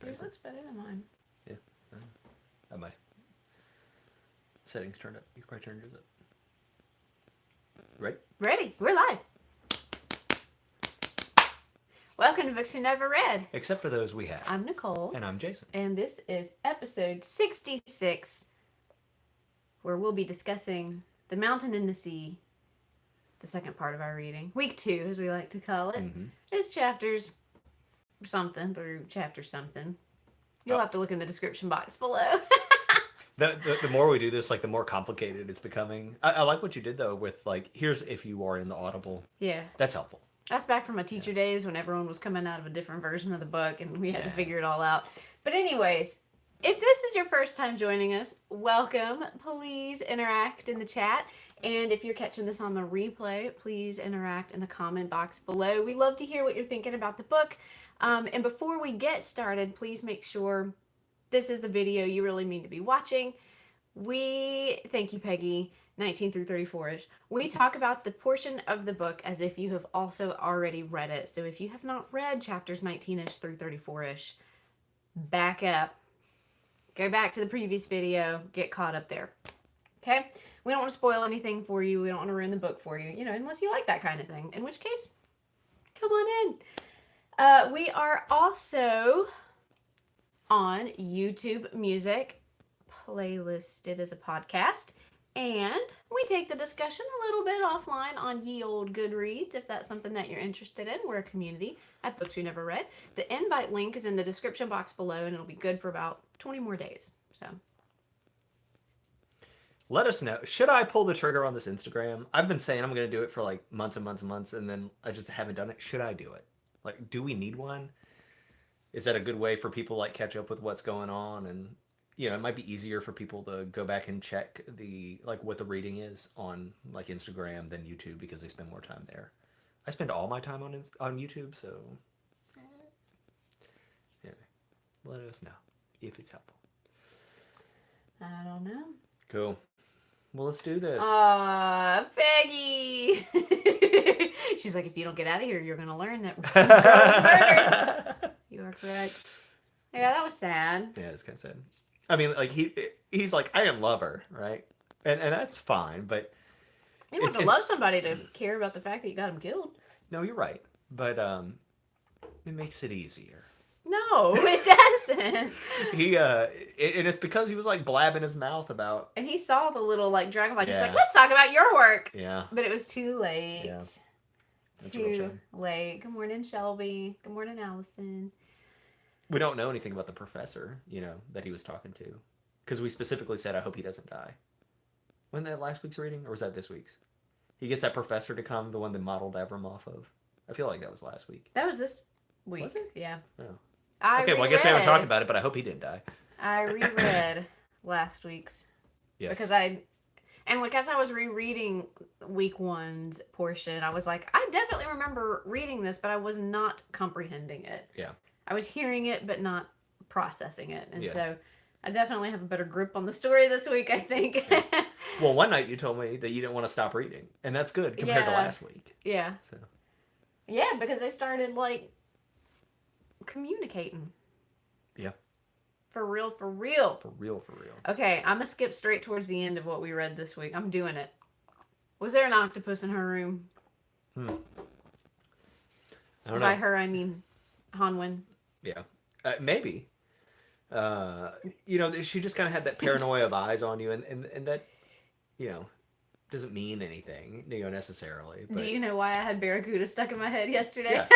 Yours looks better than mine. Yeah. I my settings turned up. You can probably turn yours up. Right? Ready. We're live. Welcome to Books You Never Read. Except for those we have. I'm Nicole. And I'm Jason. And this is episode 66, where we'll be discussing The Mountain and the Sea, the second part of our reading. Week 2, as we like to call it. Mm-hmm. It's chapters something through chapter something. You'll have to look in the description box below. The more we do this, like, the more complicated it's becoming. I like what you did, though, with, like, here's if you are in the Audible. Yeah. That's helpful. That's back from my teacher days when everyone was coming out of a different version of the book and we had to figure it all out. But anyways, if this is your first time joining us, welcome. Please interact in the chat. And if you're catching this on the replay, please interact in the comment box below. We love to hear what you're thinking about the book. And before we get started, please make sure this is the video you really mean to be watching. Thank you, Peggy. 19 through 34-ish. We talk about the portion of the book as if you have also already read it. So if you have not read chapters 19-ish through 34-ish, back up. Go back to the previous video. Get caught up there. Okay? We don't want to spoil anything for you. We don't want to ruin the book for you. Unless you like that kind of thing. In which case, come on in. We are also on YouTube Music, playlisted as a podcast. And we take the discussion a little bit offline on ye old Goodreads, if that's something that you're interested in. We're a community at Books We Never Read. The invite link is in the description box below, and it'll be good for about 20 more days. So, let us know. Should I pull the trigger on this Instagram? I've been saying I'm going to do it for like months and months and months, and then I just haven't done it. Should I do it? Like, do we need one? Is that a good way for people like catch up with what's going on? And it might be easier for people to go back and check what the reading is on like Instagram than YouTube because they spend more time there. I spend all my time on YouTube, so let us know if it's helpful. I don't know. Cool. Well, let's do this. Peggy! She's like, if you don't get out of here, you're going to learn that Steve's girl was murdered. You are correct. Yeah, that was sad. Yeah, it's kind of sad. I mean, like, he's like, I didn't love her, right? And that's fine, but you want to love somebody to care about the fact that you got him killed. No, you're right. But it makes it easier. No, it doesn't. And it's because he was like blabbing his mouth about. And he saw the little like dragonfly, just like, let's talk about your work. Yeah. But it was too late. Yeah. Too late. Good morning, Shelby. Good morning, Allison. We don't know anything about the professor, that he was talking to. Because we specifically said, I hope he doesn't die. Wasn't that last week's reading? Or was that this week's? He gets that professor to come, the one that modeled Avram off of. I feel like that was last week. That was this week. Was it? Yeah. Oh. I guess we haven't talked about it, but I hope he didn't die. I reread last week's. Yes. Because as I was rereading week 1's portion, I was like, I definitely remember reading this, but I was not comprehending it. Yeah. I was hearing it, but not processing it. And so I definitely have a better grip on the story this week, I think. Yeah. Well, one night you told me that you didn't want to stop reading. And that's good compared to last week. Yeah. So. Yeah, because they started, communicating. Yeah. For real. For real. Okay, I'm going to skip straight towards the end of what we read this week. I'm doing it. Was there an octopus in her room? I don't know. By her, I mean Hanwen. Yeah. Maybe. She just kind of had that paranoia of eyes on you, and that, doesn't mean anything, necessarily. But... Do you know why I had Barracuda stuck in my head yesterday? Yeah.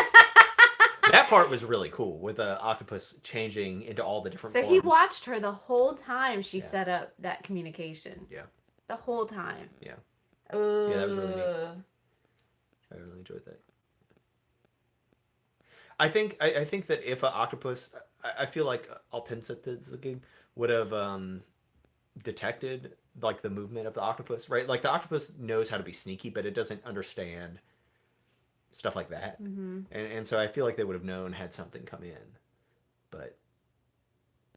That part was really cool, with the octopus changing into all the different forms. So he watched her the whole time she set up that communication. Yeah. The whole time. Yeah. Ooh. Yeah, that was really neat. I really enjoyed that. I think that if an octopus, I feel like Alpensitzig would have detected like the movement of the octopus, right? Like the octopus knows how to be sneaky, but it doesn't understand stuff like that. Mm-hmm. And so I feel like they would have known had something come in. But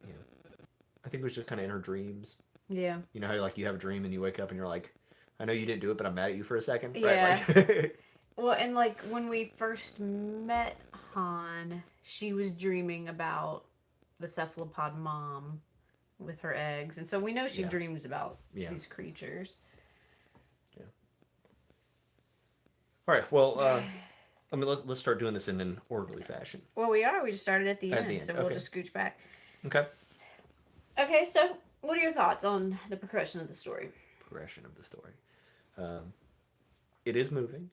I think it was just kind of in her dreams. Yeah. You know how like you have a dream and you wake up and you're like, I know you didn't do it, but I'm mad at you for a second. Yeah. Right? Like, well, and when we first met Han, she was dreaming about the cephalopod mom with her eggs, and so we know she dreams about these creatures. Yeah. All right. Well, I mean, let's start doing this in an orderly fashion. Well, we are. We just started at the At the end, end, so we'll okay. just scooch back. Okay. Okay, so what are your thoughts on the progression of the story? Progression of the story. It is moving.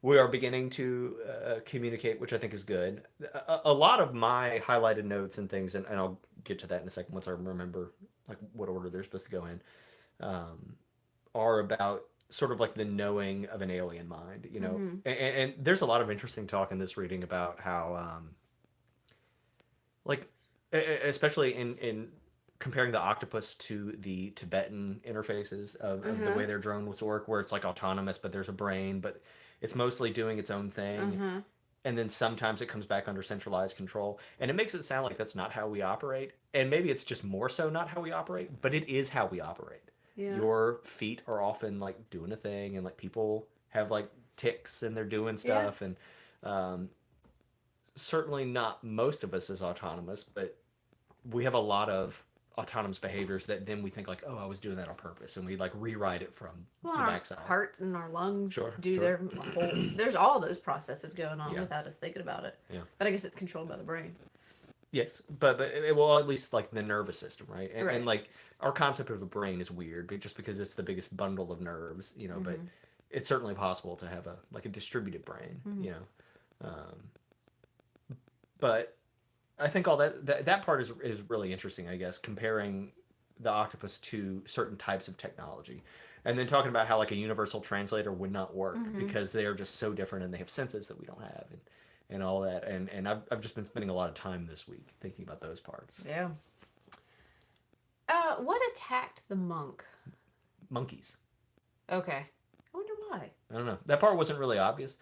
We are beginning to communicate, which I think is good. A lot of my highlighted notes and things, and I'll get to that in a second once I remember like what order they're supposed to go in, are about sort of like the knowing of an alien mind, you know. And there's a lot of interesting talk in this reading about how, like, especially in comparing the octopus to the Tibetan interfaces of the way their drones work, where it's like autonomous, but there's a brain, but it's mostly doing its own thing. And then sometimes it comes back under centralized control. And it makes it sound like that's not how we operate. And maybe it's just more so not how we operate, but it is how we operate. Yeah. Your feet are often like doing a thing, and like people have like ticks and they're doing stuff. And certainly not most of us is autonomous, but we have a lot of autonomous behaviors that then we think like, oh, I was doing that on purpose, and we like rewrite it from the backside. Our heart and our lungs do sure. their whole. There's all those processes going on Yeah. without us thinking about it. Yeah. But I guess it's controlled by the brain. Yes, but it will at least like the nervous system, right? And, Right. and like our concept of a brain is weird, but just because it's the biggest bundle of nerves, you know. But it's certainly possible to have a distributed brain, you know. But I think all that part is really interesting, I guess, comparing the octopus to certain types of technology. And then talking about how like a universal translator would not work because they are just so different and they have senses that we don't have and all that. And I've just been spending a lot of time this week thinking about those parts. Yeah. What attacked the monk? Monkeys. Okay. I wonder why. I don't know. That part wasn't really obvious.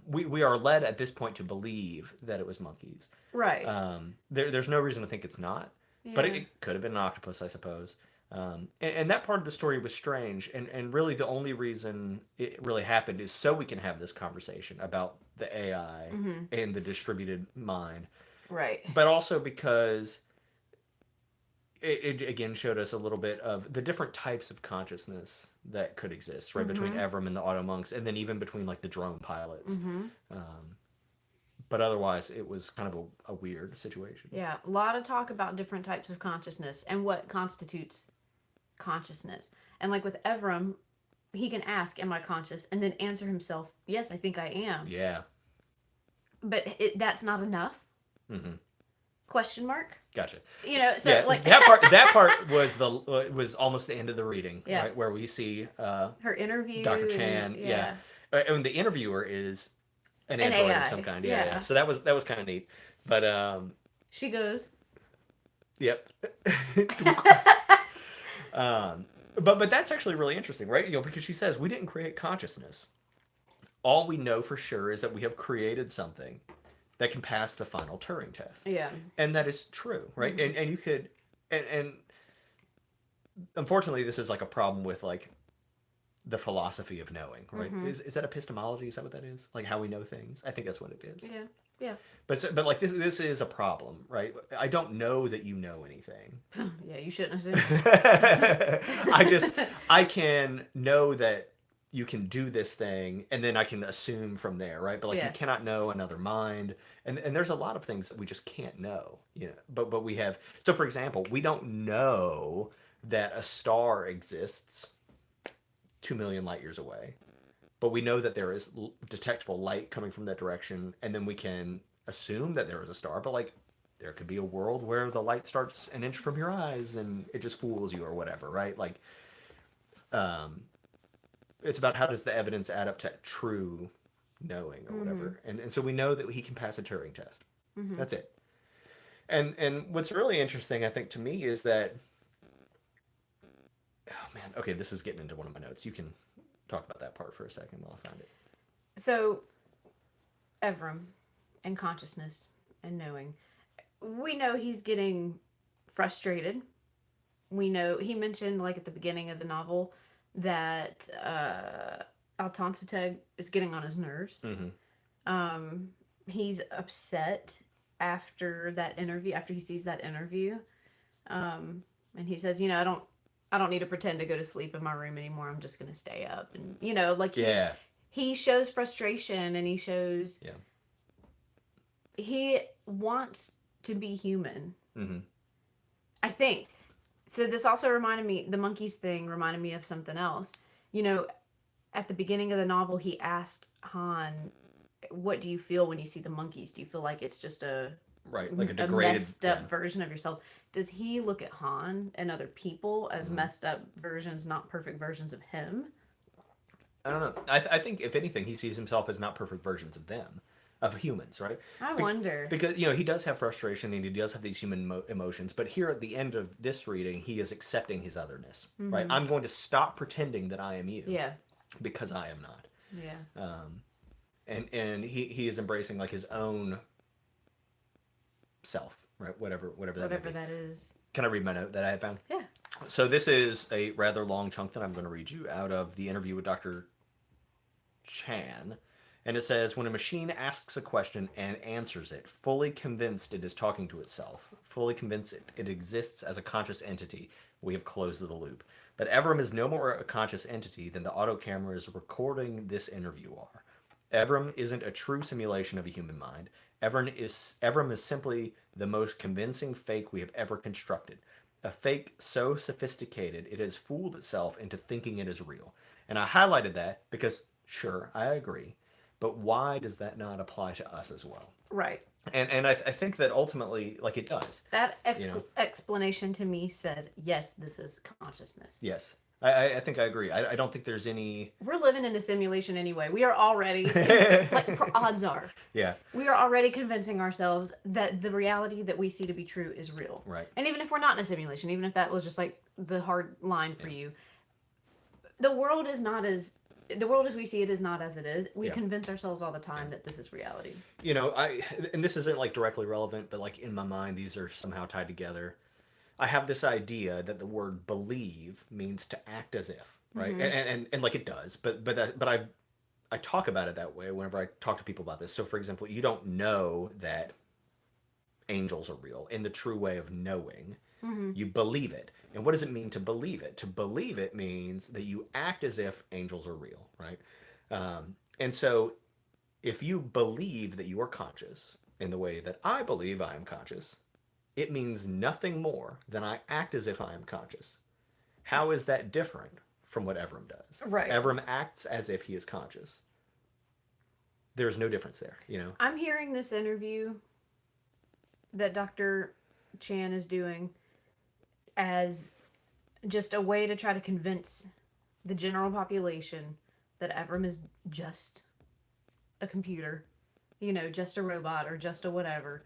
We are led at this point to believe that it was monkeys. Right. There's no reason to think it's not. Yeah. But it could have been an octopus, I suppose. And that part of the story was strange. And really the only reason it really happened is so we can have this conversation about the AI and the distributed mind. Right. But also because it again showed us a little bit of the different types of consciousness that could exist, right? Between Evram and the auto monks, and then even between like the drone pilots. But otherwise, it was kind of a weird situation. Yeah, a lot of talk about different types of consciousness and what constitutes consciousness. And like with Evram, he can ask, am I conscious? And then answer himself, yes, I think I am. Yeah. But that's not enough? Question mark? Gotcha. You know, so yeah, like that part was almost the end of the reading, right? Where we see her interview, Dr. Chan, and the interviewer is an android AI. of some kind, yeah. So that was kind of neat, but she goes, yep. But that's actually really interesting, right? You know, because she says we didn't create consciousness. All we know for sure is that we have created something that can pass the final Turing test. Yeah. And that is true, right? And you could, and unfortunately, this is like a problem with like the philosophy of knowing, right? Is that epistemology? Is that what that is? Like how we know things? I think that's what it is. Yeah. Yeah. But like this is a problem, right? I don't know that you know anything. Yeah, you shouldn't assume. I can know that you can do this thing, and then I can assume from there, right? But like you cannot know another mind, and there's a lot of things that we just can't know, you know. But we have. So for example, we don't know that a star exists 2 million light years away, but we know that there is detectable light coming from that direction, and then we can assume that there is a star. But like there could be a world where the light starts an inch from your eyes and it just fools you or whatever, right? Like it's about how does the evidence add up to true knowing or whatever. And so we know that he can pass a Turing test. That's it. And what's really interesting, I think, to me is that, oh man, okay, this is getting into one of my notes. You can talk about that part for a second while I find it. So, Evram and consciousness and knowing. We know he's getting frustrated. We know, he mentioned, like, at the beginning of the novel, that Altansateg is getting on his nerves. He's upset after that interview, after he sees that interview, and he says, I don't need to pretend to go to sleep in my room anymore. I'm just gonna stay up, and like Yeah. he shows frustration, and he shows Yeah. he wants to be human. Mm-hmm. I think. So this also reminded me, the monkeys thing reminded me of something else. You know, at the beginning of the novel, he asked Han, "What do you feel when you see the monkeys? Do you feel like it's just Right, like a a degraded. messed up version of yourself?" Does he look at Han and other people as messed up versions, not perfect versions of him? I don't know. I think if anything, he sees himself as not perfect versions of them, of humans, right? I wonder. Because he does have frustration and he does have these human emotions, but here at the end of this reading, he is accepting his otherness, right? I'm going to stop pretending that I am you, Yeah. because I am not. Yeah. And he is embracing like his own self, right? Whatever Whatever that is. Can I read my note that I had found? Yeah. So this is a rather long chunk that I'm going to read you out of the interview with Dr. Chan. And it says, when a machine asks a question and answers it, fully convinced it is talking to itself, fully convinced it exists as a conscious entity, we have closed the loop. But Evram is no more a conscious entity than the auto cameras recording this interview are. Evram isn't a true simulation of a human mind. Evram is simply the most convincing fake we have ever constructed. A fake so sophisticated it has fooled itself into thinking it is real. And I highlighted that because, sure, I agree. But why does that not apply to us as well? Right. And I think that ultimately, like, it does. That explanation to me says, yes, this is consciousness. Yes. I think I agree. I don't think there's any... We're living in a simulation anyway. We are already, odds are. Yeah. We are already convincing ourselves that the reality that we see to be true is real. Right. And even if we're not in a simulation, even if that was just like the hard line for you, the world as we see it is not as it is. We convince ourselves all the time that this is reality. And this isn't like directly relevant, but like in my mind, these are somehow tied together. I have this idea that the word believe means to act as if, right? And like it does, but I talk about it that way whenever I talk to people about this. So for example, you don't know that angels are real in the true way of knowing. You believe it. And what does it mean to believe it? To believe it means that you act as if angels are real, right? And so if you believe that you are conscious in the way that I believe I am conscious, it means nothing more than I act as if I am conscious. How is that different from what Evram does? Right. Evram acts as if he is conscious. There's no difference there, I'm hearing this interview that Dr. Chan is doing as just a way to try to convince the general population that Evram is just a computer, just a robot or just a whatever.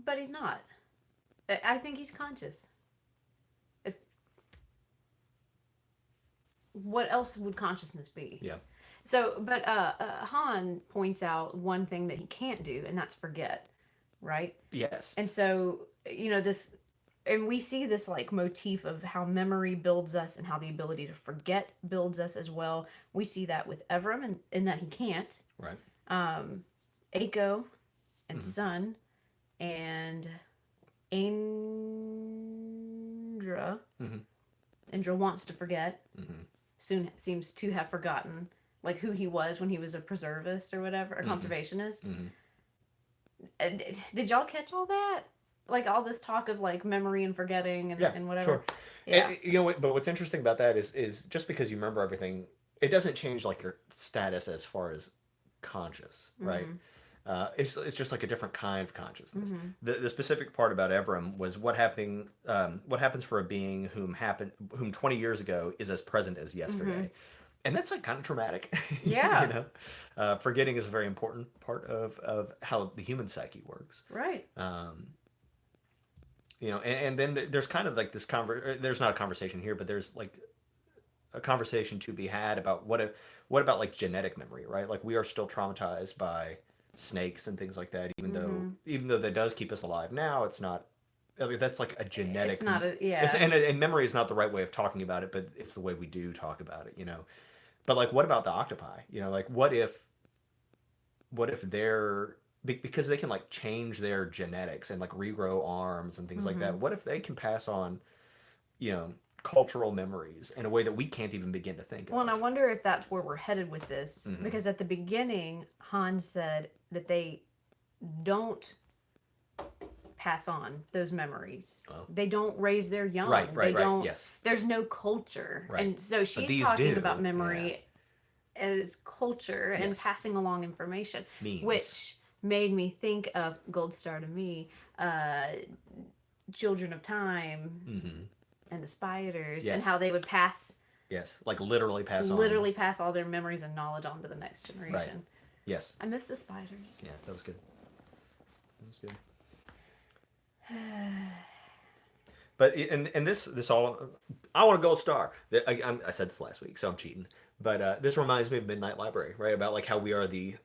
But he's not. I think he's conscious. What else would consciousness be? Yeah. So, but Han points out one thing that he can't do, and that's forget, right? Yes. And so, this, and we see this like motif of how memory builds us and how the ability to forget builds us as well. We see that with Evram, and in that he can't. Right. Aiko and Sun and Indra. Indra wants to forget. Soon seems to have forgotten like who he was when he was a preservist or whatever, a conservationist. Did y'all catch all that? Like all this talk of like memory and forgetting and whatever. Sure. Yeah. And, but what's interesting about that is just because you remember everything, it doesn't change like your status as far as conscious, right? It's just like a different kind of consciousness. The specific part about Evram was what happens for a being whom 20 years ago is as present as yesterday. And that's like kind of traumatic. Yeah. Forgetting is a very important part of how the human psyche works. Right. And then there's kind of like this there's not a conversation here, but there's like a conversation to be had about what about like genetic memory, right? Like we are still traumatized by snakes and things like that, even though that does keep us alive now. It's not. I mean, that's like a genetic. It's not a and memory is not the right way of talking about it, but it's the way we do talk about it, But like, what about the octopi? Like, what if their because they can like change their genetics and like regrow arms and things like Mm-hmm. that. What if they can pass on, you know, cultural memories in a way that we can't even begin to think Well, and I of? wonder if that's where we're headed with this, Hmm. because at the beginning, Hans said that they don't pass on those memories. Oh. They don't raise their young. Right, They right, right. don't. Yes, There's no culture, right. and so But she's these talking about do. Yeah. memory as culture and Yes. passing along information, Means. which made me think of Gold Star to me, uh, Children of Time, Hmm. and the spiders, and Yes. how they would Yes. Like literally pass on. literally pass all their memories and knowledge on to the next Right. generation. Yes. I miss the spiders. Yeah, that was good. That was good. But and this all, I want a gold star. I said this last week, so I'm cheating. But this reminds me of Midnight Library, right? About like how we are the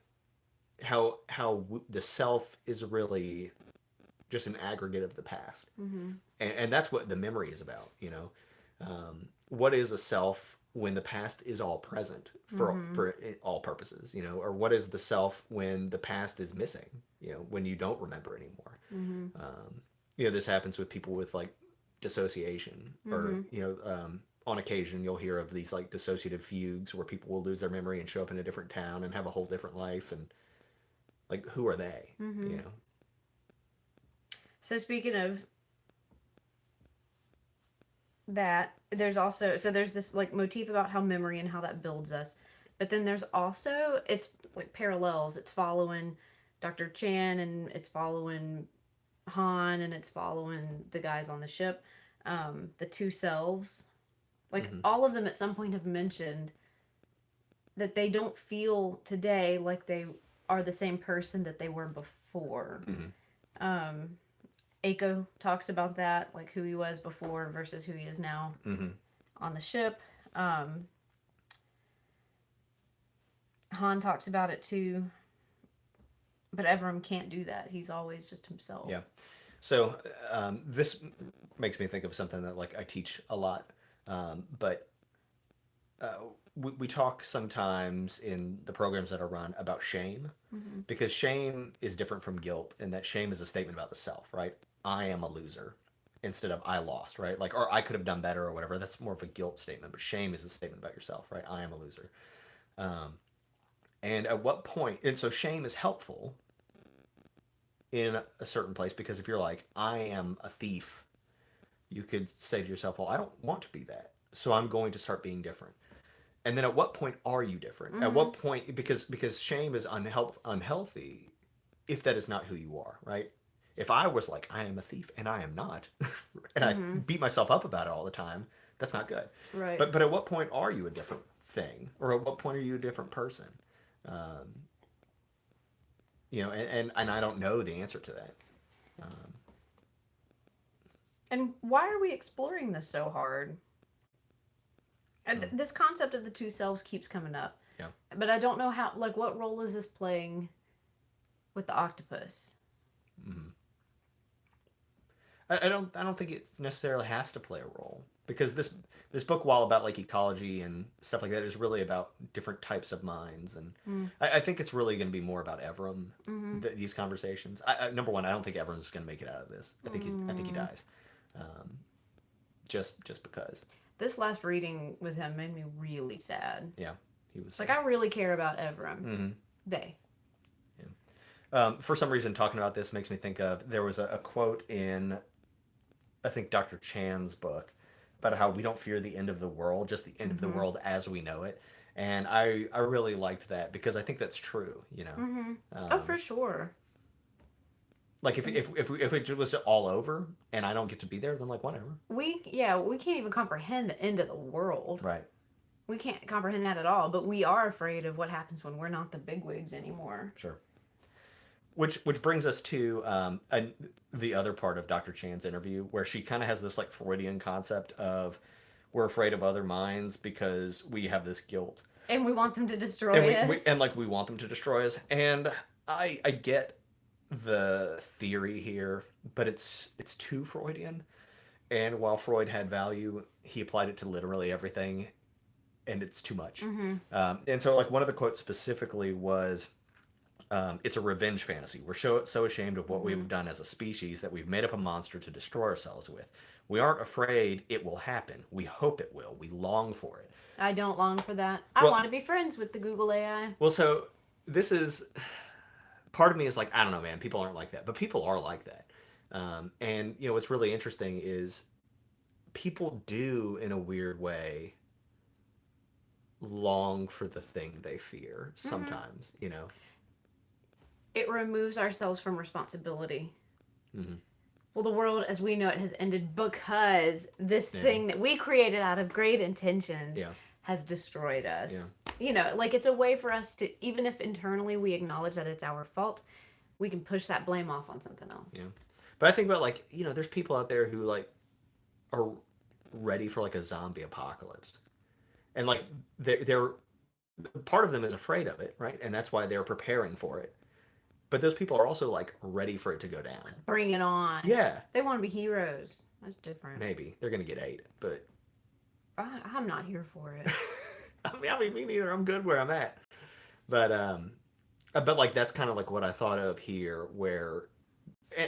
the self is really just an aggregate of the past, Mm-hmm. and that's what the memory is about. You know, what is a self when the past is all present Mm-hmm. for all purposes? You know, or what is the self when the past is missing? You know, when you don't remember anymore. Mm-hmm. You know, this happens with people with like dissociation, or Mm-hmm. you know, on occasion you'll hear of these like dissociative fugues where people will lose their memory and show up in a different town and have a whole different life, and like who are they? Mm-hmm. You know. So speaking of that, there's this like motif about how memory and how that builds us, but then there's also, it's like parallels. It's following Dr. Chan, and it's following Han, and it's following the guys on the ship, the two selves. Like Hmm. all of them at some point have mentioned that they don't feel today like they are the same person that they were before. Hmm. Um, Aiko talks about that, like who he was before versus who he is now Hmm. on the ship. Han talks about it too, but Evram can't do that. He's always just himself. Yeah. So this makes me think of something that like I teach a lot, but uh, we talk sometimes in the programs that are run about shame, Mm-hmm. because shame is different from guilt, and that shame is a statement about the self, right? I am a loser instead of I lost, right? Like, or I could have done better or whatever. That's more of a guilt statement, but shame is a statement about yourself, right? I am a loser. Um, and at what point, and so shame is helpful in a certain place, because if you're like, I am a thief, you could say to yourself, well, I don't want to be that. So I'm going to start being different. And then at what point are you different? At Mm-hmm. what point, because shame is unhealthy if that is not who you are, right? If I was like, I am a thief and I am not, and I Mm-hmm. beat myself up about it all the time, that's not good. Right. But at what point are you a different thing, or at what point are you a different person? Um, you know, and I don't know the answer to that. Um, And why are we exploring this so hard? And um, this concept of the two selves keeps coming up. yeah. But I don't know how, like, what role is this playing with the octopus? Mhm. I don't think it necessarily has to play a role, because this book, while about like ecology and stuff like that, is really about different types of minds, and Mm. I think it's really going to be more about Evram. Mm-hmm. These conversations. Number one, I don't think Evram's going to make it out of this. I think he Mm. dies, um, just because. This last reading with him made me really sad. Yeah, he was. It's like, I really care about Evram. Hmm. They. For some reason, talking about this makes me think of, there was a quote in, I think, Dr. Chan's book about how we don't fear the end of the world, just the end of the Mm-hmm. world as we know it. And I really liked that, because I think that's true, you know. Mm-hmm. Oh, Um, for sure. like if it was all over and I don't get to be there, then like whatever. We can't even comprehend the end of the world. Right. We can't comprehend that at all. But we are afraid of what happens when we're not the bigwigs anymore. Sure. Which brings us to the other part of Dr. Chan's interview, where she kind of has this like Freudian concept of, we're afraid of other minds because we have this guilt, And we want them to destroy and us. and like we want them to destroy us. And I get the theory here, but it's too Freudian. And while Freud had value, he applied it to literally everything, and it's too much. Mm-hmm. And so like one of the quotes specifically was, It's a revenge fantasy. We're so ashamed of what we've done as a species that we've made up a monster to destroy ourselves with. We aren't afraid it will happen. We hope it will. We long for it. I don't long for that. I Well, want to be friends with the Google AI. well, so this is part of me is like, I don't know, man. People aren't like that, but people are like that. And what's really interesting is people do, in a weird way, long for the thing they fear. Sometimes, It removes ourselves from responsibility. Mm-hmm. Well, the world as we know it has ended because this Yeah. thing that we created out of great intentions Yeah. has destroyed us. Yeah. Like it's a way for us to, even if internally we acknowledge that it's our fault, we can push that blame off on something else. Yeah. But I think about like, there's people out there who like are ready for like a zombie apocalypse. And like they're part of them is afraid of it, right? And that's why they're preparing for it. But those people are also like ready for it to go down. Bring it on. Yeah. They want to be heroes. That's different. Maybe. They're going to get ate, but I'm not here for it. I mean, me neither. I'm good where I'm at. But like that's kind of like what I thought of here, where,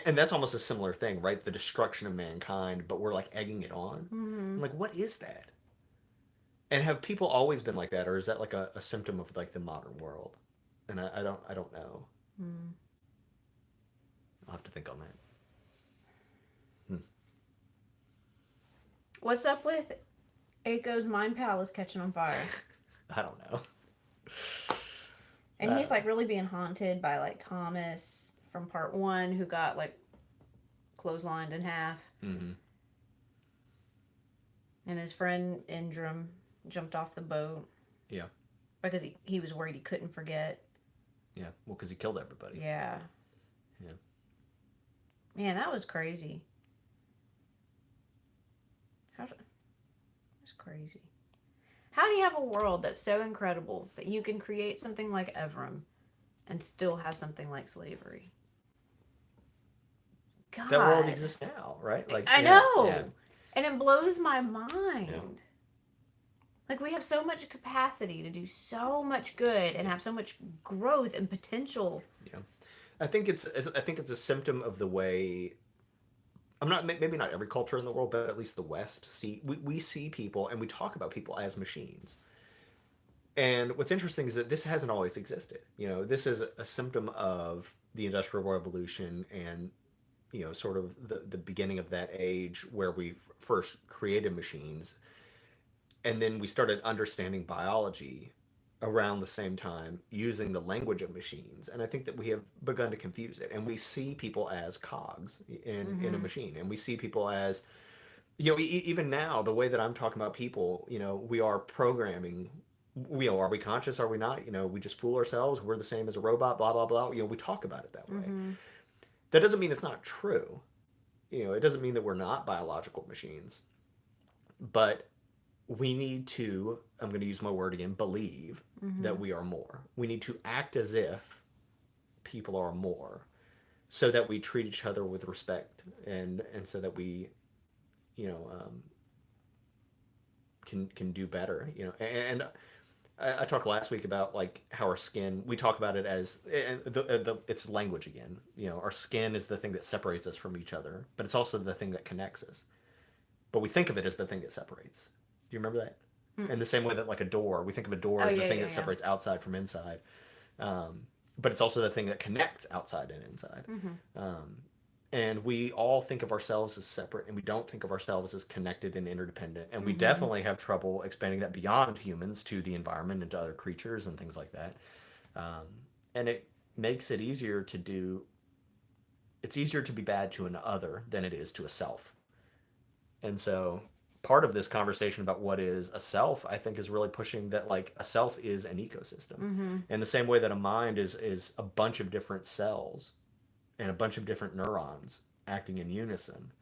and that's almost a similar thing, right? The destruction of mankind, but we're like egging it on. Mm-hmm. I'm like, what is that? And have people always been like that, or is that like a symptom of like the modern world? And I don't know. I'll have to think on that. What's up with Aiko's mind palace catching on fire? I don't know. And he's like really being haunted by like Thomas from part 1 who got like clotheslined in half. Mm-hmm. And his friend Indrum jumped off the boat. Yeah. Because he was worried he couldn't forget. Yeah. Well, because he killed everybody. Yeah. Yeah. Man, that was crazy. That's crazy. How do you have a world that's so incredible that you can create something like Evram and still have something like slavery? God. That world exists now, right? Like I yeah, know. yeah. And it blows my mind. Yeah. Like we have so much capacity to do so much good and have so much growth and potential. Yeah. I think it's a symptom of the way maybe not every culture in the world, but at least the West we see people and we talk about people as machines. And what's interesting is that this hasn't always existed. This is a symptom of the Industrial Revolution and sort of the beginning of that age where we first created machines, and then we started understanding biology around the same time using the language of machines. And I think that we have begun to confuse it, and we see people as cogs in a machine, and we see people as even now the way that I'm talking about people, we are programming. Are we conscious? Are we not? We just fool ourselves. We're the same as a robot. Blah blah blah. We talk about it that way. That doesn't mean it's not true. It doesn't mean that we're not biological machines. But we need to, I'm going to use my word again, believe that we are more. We need to act as if people are more, so that we treat each other with respect, and so that we, can do better. And I talked last week about like how our skin. We talk about it as it's language again. Our skin is the thing that separates us from each other, but it's also the thing that connects us. But we think of it as the thing that separates. Do you remember that? In the same way that like a door, we think of a door as the thing that separates outside from inside. But it's also the thing that connects outside and inside. And we all think of ourselves as separate, and we don't think of ourselves as connected and interdependent. And we definitely have trouble expanding that beyond humans to the environment and to other creatures and things like that. And it makes it easier to do. It's easier to be bad to an other than it is to a self. And so part of this conversation about what is a self, I think, is really pushing that like a self is an ecosystem. In the same way that a mind is a bunch of different cells and a bunch of different neurons acting in unison.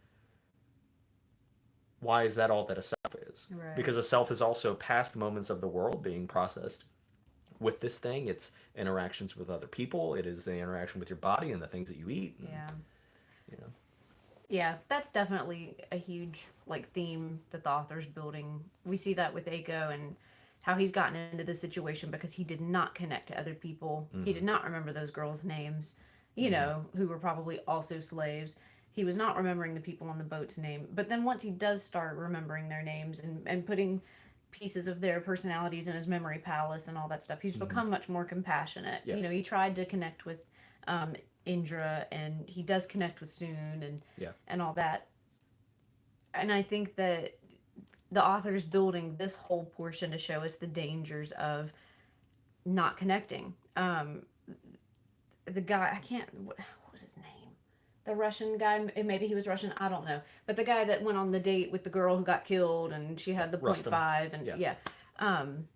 Why is that all that a self is? Right. Because a self is also past moments of the world being processed with this thing. It's interactions with other people. It is the interaction with your body and the things that you eat. And, Yeah, that's definitely a huge like theme that the author's building. We see that with Aiko and how he's gotten into this situation because he did not connect to other people. He did not remember those girls' names, you know, who were probably also slaves. He was not remembering the people on the boat's name. But then once he does start remembering their names and putting pieces of their personalities in his memory palace and all that stuff, he's become much more compassionate. Yes. You know, he tried to connect with Indra, and he does connect with Soon and all that. And I think that the author's building this whole portion to show us the dangers of not connecting. The guy, I can't, what was his name? The Russian guy, maybe he was Russian, I don't know. But the guy that went on the date with the girl who got killed and she had the Rustam. 0.5 and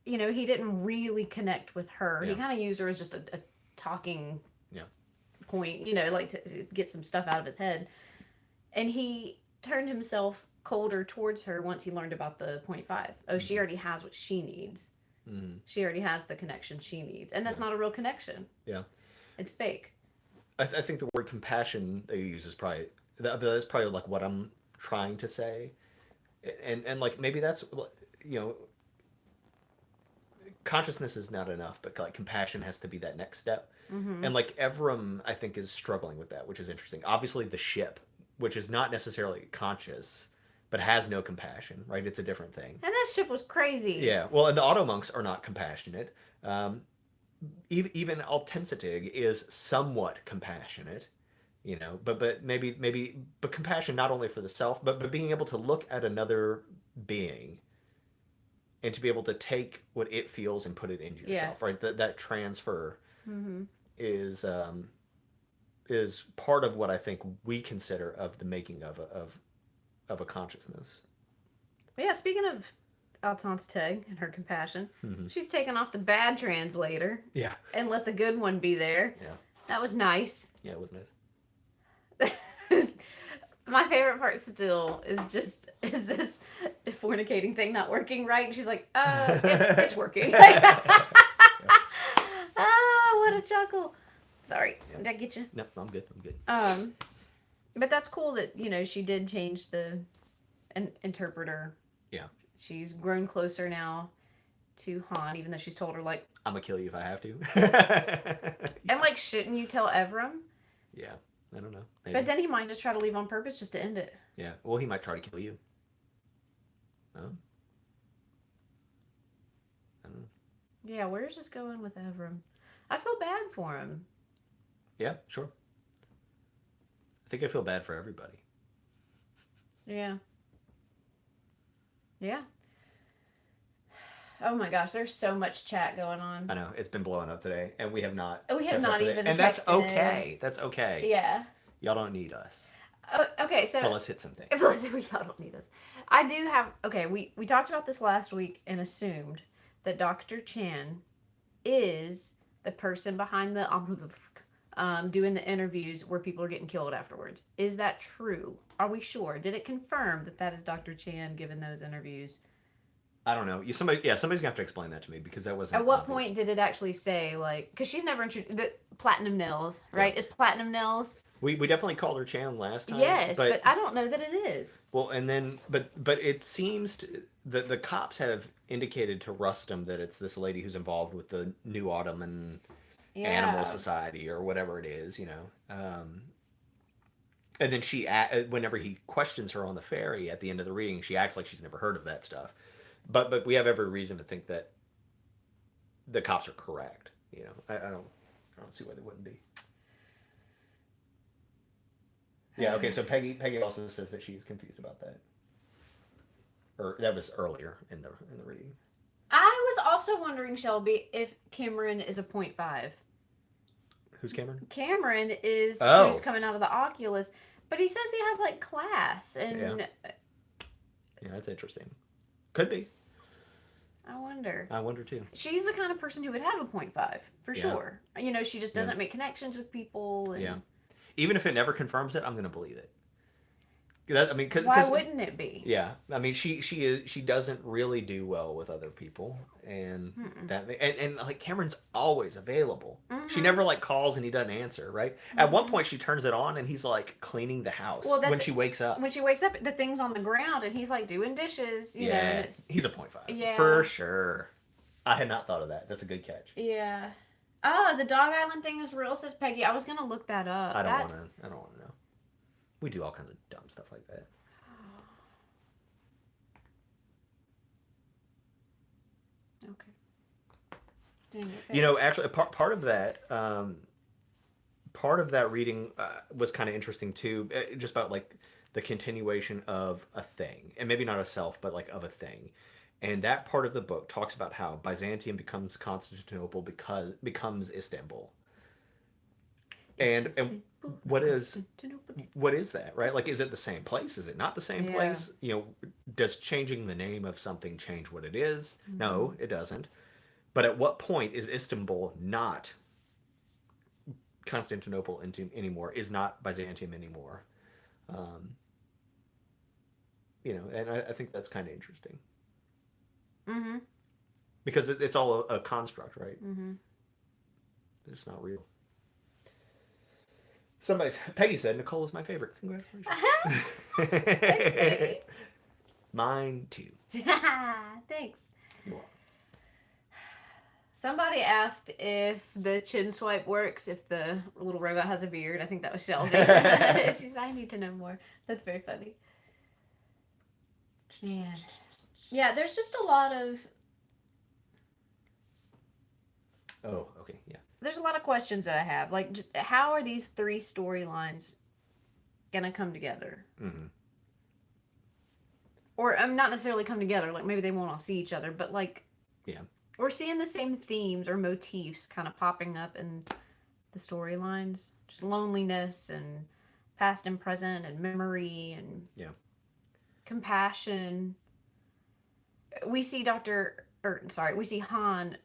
you know, he didn't really connect with her. He kind of used her as just a talking point, you know, like to get some stuff out of his head. And he turned himself colder towards her once he learned about the 0.5. Oh, she already has what she needs. She already has the connection she needs. And that's not a real connection. Yeah. It's fake. I think the word compassion they use is probably, that's probably like what I'm trying to say. And like maybe that's, you know, consciousness is not enough, but like compassion has to be that next step. And like Evram, I think, is struggling with that, which is interesting. Obviously the ship, which is not necessarily conscious, but has no compassion, right? It's a different thing. And that ship was crazy. Yeah. Well, and the auto monks are not compassionate. Even Altensitig is somewhat compassionate, you know, but maybe compassion not only for the self, but being able to look at another being and to be able to take what it feels and put it into yourself, right? That transfer is part of what I think we consider of the making of a consciousness. Yeah, speaking of Altan's Teg and her compassion, she's taken off the bad translator and let the good one be there. Yeah. That was nice. Yeah, it was nice. My favorite part still is this fornicating thing not working right? And she's like, it's working. What a chuckle. Sorry, did I get you? No, I'm good. But that's cool that, you know, she did change the interpreter. Yeah. She's grown closer now to Han, even though she's told her, like, I'm gonna kill you if I have to. and, like, shouldn't you tell Evram? Yeah, I don't know. Maybe. But then he might just try to leave on purpose just to end it. Yeah, well, he might try to kill you. Oh. I don't know. Yeah, where's this going with Evram? I feel bad for him. Yeah, sure. I think I feel bad for everybody. Yeah. Yeah. Oh my gosh, there's so much chat going on. I know, it's been blowing up today, and we have not. We have not even. And that's okay. That's okay. Yeah. Y'all don't need us. Oh, okay, so. Well, let's hit something. Y'all don't need us. I do have. Okay, we talked about this last week and assumed that Dr. Chan is the person behind the doing the interviews where people are getting killed afterwards. Is that true? Are we sure? Did it confirm that is Dr. Chan giving those interviews? I don't know. Somebody's gonna have to explain that to me because that wasn't. At what obvious. point did it actually say, like, because she's never introduced the Platinum Nils, right? Is Platinum Nils? We definitely called her Chan last time. Yes, but I don't know that it is. Well, and then but it seems the cops have indicated to Rustam that it's this lady who's involved with the New Ottoman Animal Society or whatever it is, you know. And then she, whenever he questions her on the ferry at the end of the reading, she acts like she's never heard of that stuff. But we have every reason to think that the cops are correct. You know, I don't see why they wouldn't be. Yeah. Okay. So Peggy also says that she's confused about that. Or that was earlier in the reading. I was also wondering, Shelby, if Cameron is a 0.5. Who's Cameron? Cameron is who's coming out of the Oculus, but he says he has like class and. Yeah, that's interesting. Could be. I wonder. I wonder too. She's the kind of person who would have a 0.5 for sure. You know, she just doesn't make connections with people. And... Yeah. Even if it never confirms it, I'm going to believe it. I mean, Why wouldn't it be? yeah, I mean, she doesn't really do well with other people, and Mm-mm. and like Cameron's always available. She Mm-hmm. never like calls and he doesn't answer. Right. At one Mm-hmm. point, she turns it on and he's like cleaning the house Well, when that's she wakes up. when she wakes up. The thing's on the ground, and he's like doing dishes, and Yeah, it's he's a point five yeah, for sure. I had not thought of that. That's a good catch. yeah. Oh, the Dog Island thing is real, says Peggy. I was gonna look that up. I don't want That's to. I don't want to know. We do all kinds of dumb stuff like that. okay. Dang it, You know, actually, part of that reading was kind of interesting too, just about like the continuation of a thing, and maybe not a self, but like of a thing. And that part of the book talks about how Byzantium becomes Constantinople because becomes Istanbul. And what is that, right? Like, is it the same place? Is it not the same Yeah. place? You know, does changing the name of something change what it is? No, it doesn't. But at what point is Istanbul not Constantinople anymore? Is not Byzantium anymore? Um, you know, and I think that's kind of interesting Mm-hmm. because it's all a construct, right? Mm-hmm. It's not real. Peggy said Nicole is my favorite. Congratulations. Thanks, Peggy. Mine too. Thanks. Somebody asked if the chin swipe works if the little robot has a beard. I think that was Shelby. She's I need to know more. That's very funny. Man. Yeah, there's just a lot of Oh, okay, yeah. there's a lot of questions that I have. Like, just, how are these three storylines gonna come together? Mm-hmm. Or not necessarily come together. Like, maybe they won't all see each other, but like, Yeah. we're seeing the same themes or motifs kind of popping up in the storylines. Just loneliness and past and present and memory and Yeah. compassion. We see we see Han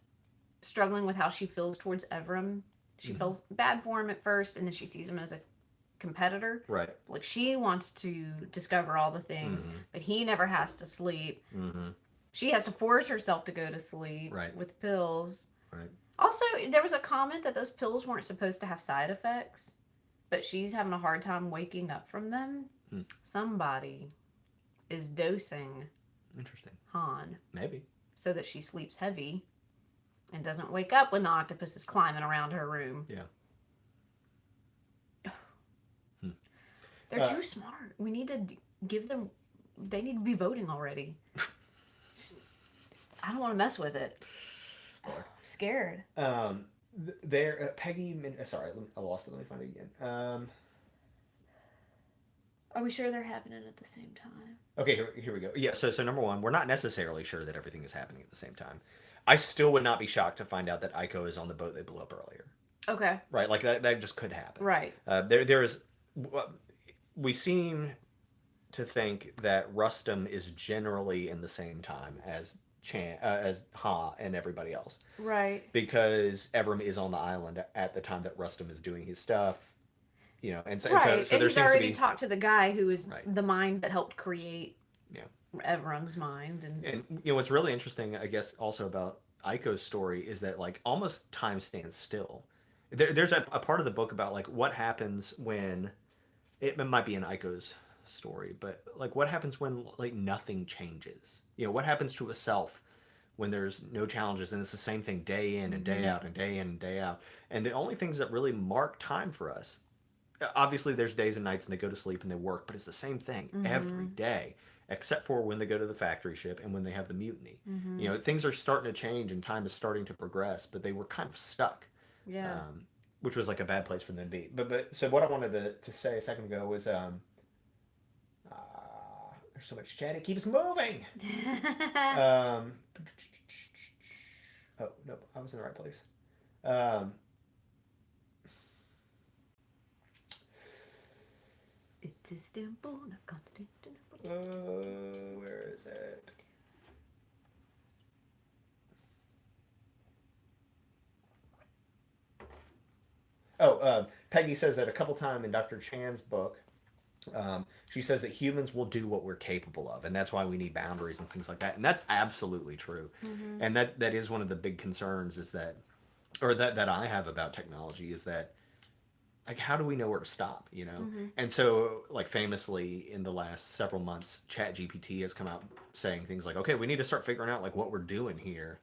struggling with how she feels towards Evram. She feels bad for him at first, and then she sees him as a competitor. Right. Like, she wants to discover all the things, but he never has to sleep. Mm-hmm. She has to force herself to go to sleep with pills. Right. Also, there was a comment that those pills weren't supposed to have side effects, but she's having a hard time waking up from them. Somebody is dosing Interesting. Han Maybe. so that she sleeps heavy and doesn't wake up when the octopus is climbing around her room. Yeah. They're too smart. We need to give them... They need to be voting already. I don't want to mess with it. I'm scared. Peggy... Sorry, I lost it. Let me find it again. Are we sure they're happening at the same time? Okay, here we go. Yeah, so number one, we're not necessarily sure that everything is happening at the same time. I still would not be shocked to find out that Aiko is on the boat they blew up earlier. Okay. Right, like that just could happen. Right. There is... We seem to think that Rustum is generally in the same time as as Ha and everybody else. Right. Because Evram is on the island at the time that Rustum is doing his stuff. You know, and so and there he's seems already to be... talked to the guy who is the mind that helped create Evram's mind. And you know what's really interesting, I guess, also about Aiko's story is that like almost time stands still. There's a part of the book about like what happens when... It might be in Aiko's story, but like what happens when like nothing changes? You know, what happens to a self when there's no challenges and it's the same thing day in and day out and day in and day out. And the only things that really mark time for us, obviously there's days and nights and they go to sleep and they work, but it's the same thing every day, except for when they go to the factory ship and when they have the mutiny. You know, things are starting to change and time is starting to progress, but they were kind of stuck. Yeah. Which was like a bad place for them to be. But so what I wanted to say a second ago was there's so much chat, it keeps moving. Oh no, I was in the right place. It's Istanbul, not Constantinople. Where is it? Peggy says that a couple times in Dr. Chan's book, She says that humans will do what we're capable of, and that's why we need boundaries and things like that. And that's absolutely true. Mm-hmm. And that is one of the big concerns is that, or that I have about technology is that, like, how do we know where to stop, you know? Mm-hmm. And so, like, famously in the last several months, ChatGPT has come out saying things like, okay, we need to start figuring out like what we're doing here,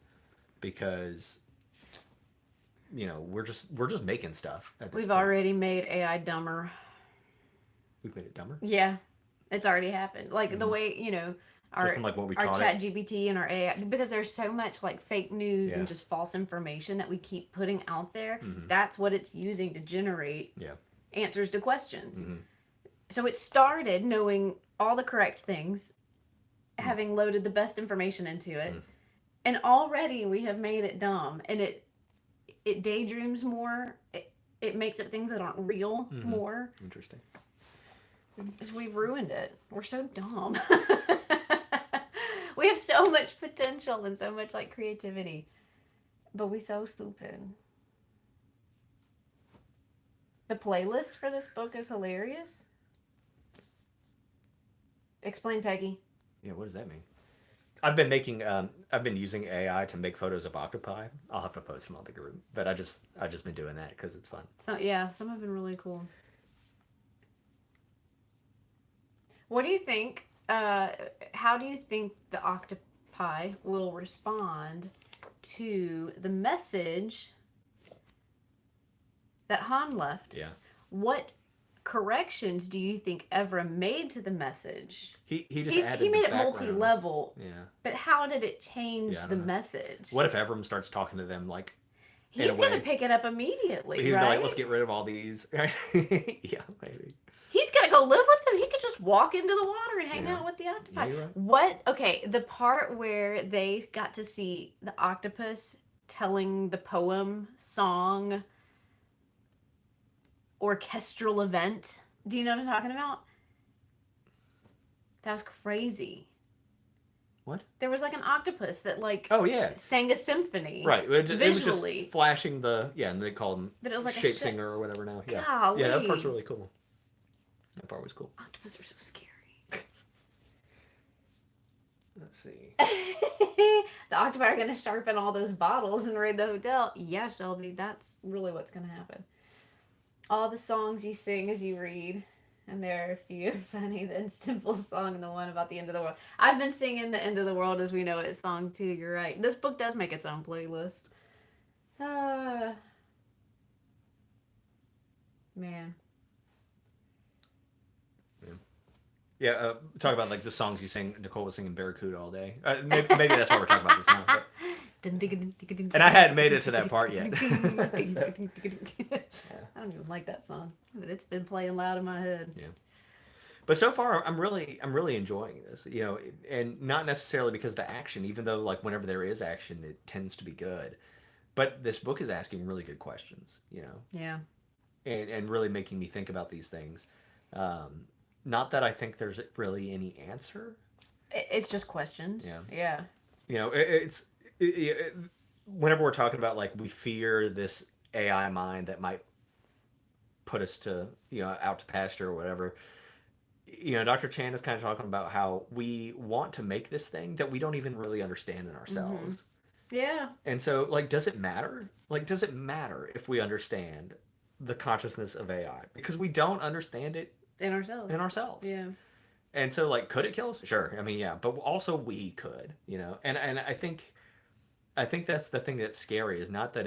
because we're just making stuff at this We've point. already made AI dumber. We've made it dumber. Yeah, it's already happened. Like the Mhm. way Just our from like what we our taught Chat it. GPT and our AI, because there's so much like fake news Yeah. and just false information that we keep putting out there. Mhm. That's what it's using to generate Yeah. answers to questions. Mhm. So it started knowing all the correct things, Mm. having loaded the best information into it, Mm. and already we have made it dumb. And it daydreams more. It makes up things that aren't real Mhm. more. Interesting. We've ruined it. We're so dumb. We have so much potential and so much like creativity, but we so stupid. The playlist for this book is hilarious. Explain, Peggy. Yeah. What does that mean? I've been using AI to make photos of octopi. I'll have to post them on the group, but I just been doing that because it's fun. So yeah, some have been really cool. What do you think? How do you think the octopi will respond to the message that Han left? Yeah. What corrections do you think Evra made to the message? He just added He made the it background. multi-level, Yeah. but how did it change Yeah, I the don't know. message? What if Evram starts talking to them like in He's a gonna way? pick it up immediately, He's right? gonna be like, let's get rid of all these. Yeah, maybe. He's gonna go live with them. He could just walk into the water and hang Yeah. out with the octopi. Yeah, you're right. What? Okay, the part where they got to see the octopus telling the poem, song, orchestral event. Do you know what I'm talking about? That was crazy. What? There was like an octopus that like Oh yeah. sang a symphony. Right. It was just Visually. flashing and they call him But it was like shape a singer or whatever now. Yeah. Golly. Yeah, that part's really cool. That part was cool. Octopus are so scary. Let's see. The octopi are going to sharpen all those bottles and raid the hotel. Yeah, Shelby, that's really what's going to happen. All the songs you sing as you read, and there are a few funny and simple song and the one about the end of the world. I've been singing the end of the world as we know it song too. You're right. This book does make its own playlist. Man. Yeah, talk about like the songs you sing. Nicole was singing Barracuda all day. Maybe that's why we're talking about this now. But... And I hadn't made it to that part yet. I don't even like that song, but it's been playing loud in my head. Yeah. But so far, I'm really enjoying this. You know, and not necessarily because of the action, even though like whenever there is action, it tends to be good. But this book is asking really good questions. You know. Yeah. And really making me think about these things. Not that I think there's really any answer. It's just questions. Yeah. Yeah. You know, whenever we're talking about like we fear this AI mind that might put us to out to pasture or whatever. You know, Dr. Chan is kind of talking about how we want to make this thing that we don't even really understand in ourselves. Mm-hmm. Yeah. And so, like, does it matter? Like, does it matter if we understand the consciousness of AI? Because we don't understand it in ourselves. Yeah. And so, like, could it kill us? Sure. I mean, yeah, but also we could, and I think that's the thing that's scary is not that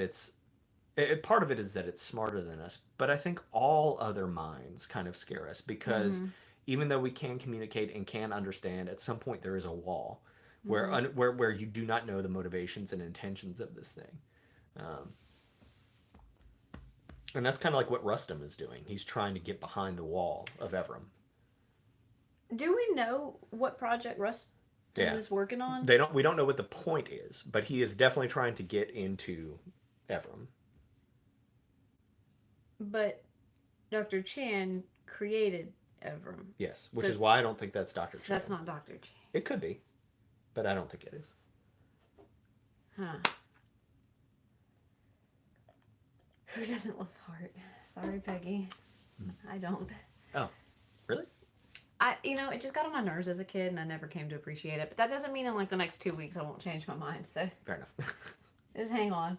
part of it is that it's smarter than us, but I think all other minds kind of scare us because even though we can communicate and can understand, at some point there is a wall where you do not know the motivations and intentions of this thing. And that's kind of like what Rustum is doing. He's trying to get behind the wall of Evram. Do we know what project Rustum is working on? We don't know what the point is, but he is definitely trying to get into Evram. But Dr. Chan created Evram. Yes, which is why I don't think that's Dr. Chan. That's not Dr. Chan. It could be, but I don't think it is. Huh. Who doesn't love heart? Sorry, Peggy. I don't. Oh, really? It just got on my nerves as a kid, and I never came to appreciate it. But that doesn't mean in like the next 2 weeks I won't change my mind. So Fair enough. just hang on.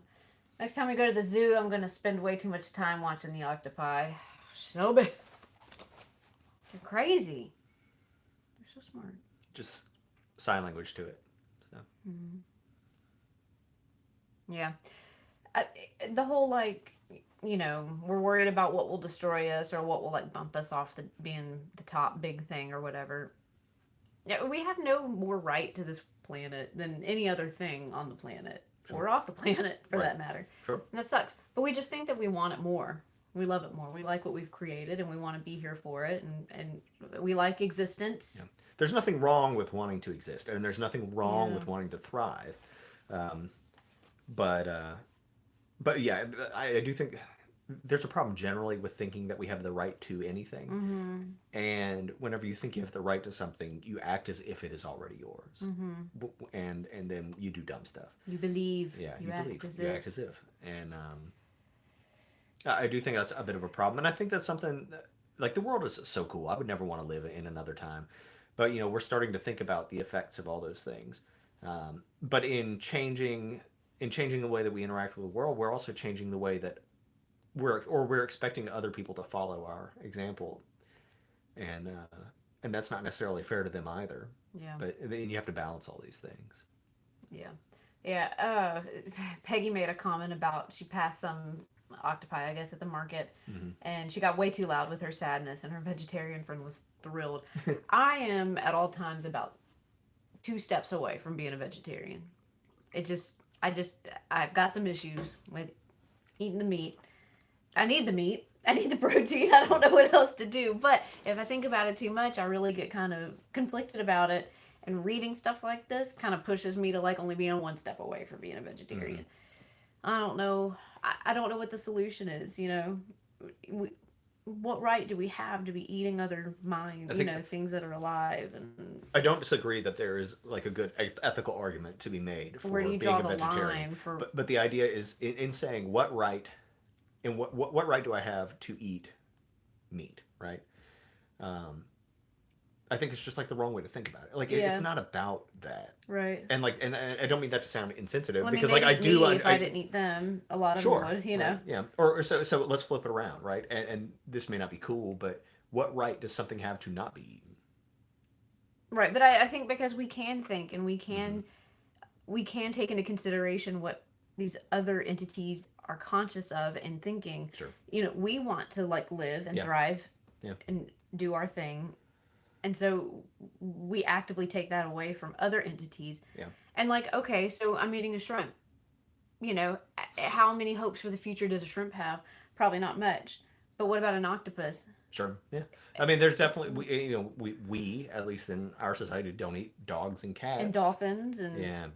Next time we go to the zoo, I'm gonna spend way too much time watching the octopi. Shelby, they're crazy. They're so smart. Just sign language to it. So. Mm-hmm. Yeah. The whole we're worried about what will destroy us or what will like bump us off the being the top big thing or whatever. Yeah, we have no more right to this planet than any other thing on the planet or off the planet for that matter. Sure. And that sucks. But we just think that we want it more. We love it more. We like what we've created and we want to be here for it and we like existence. Yeah. There's nothing wrong with wanting to exist and there's nothing wrong with wanting to thrive. But yeah, I do think there's a problem generally with thinking that we have the right to anything. Mm-hmm. And whenever you think you have the right to something, you act as if it is already yours. Mm-hmm. And then you do dumb stuff. You believe. Yeah, you act as you if. act as if. And I do think that's a bit of a problem. And I think that's something like the world is so cool. I would never want to live in another time. But we're starting to think about the effects of all those things. But in changing the way that we interact with the world, we're also changing the way that we're expecting other people to follow our example, and that's not necessarily fair to them either. Yeah. But then you have to balance all these things. Yeah. Yeah. Peggy made a comment about she passed some octopi, I guess, at the market, and she got way too loud with her sadness, and her vegetarian friend was thrilled. I am at all times about 2 steps away from being a vegetarian. I've got some issues with eating the meat. I need the meat. I need the protein. I don't know what else to do. But if I think about it too much, I really get kind of conflicted about it. And reading stuff like this kind of pushes me to like only being 1 step away from being a vegetarian. I don't know. I don't know what the solution is. What right do we have to be eating other minds? Things that are alive. And I don't disagree that there is like a good ethical argument to be made for where do you being draw a the vegetarian. line for? But the idea is in saying what right. And what right do I have to eat meat, right? I think it's just like the wrong way to think about it. Like it's not about that, right? And I don't mean that to sound insensitive Well, because like I do. If I didn't eat them, a lot of them would, right, yeah. Or so let's flip it around, right? And this may not be cool, but what right does something have to not be eaten? Right, but I think because we can think and we can take into consideration what these other entities are conscious of and thinking. Sure. We want to like live and thrive and do our thing. And so we actively take that away from other entities. Yeah. And like, okay, so I'm eating a shrimp. How many hopes for the future does a shrimp have? Probably not much. But what about an octopus? Sure. Yeah. I mean, there's definitely we at least in our society don't eat dogs and cats and dolphins and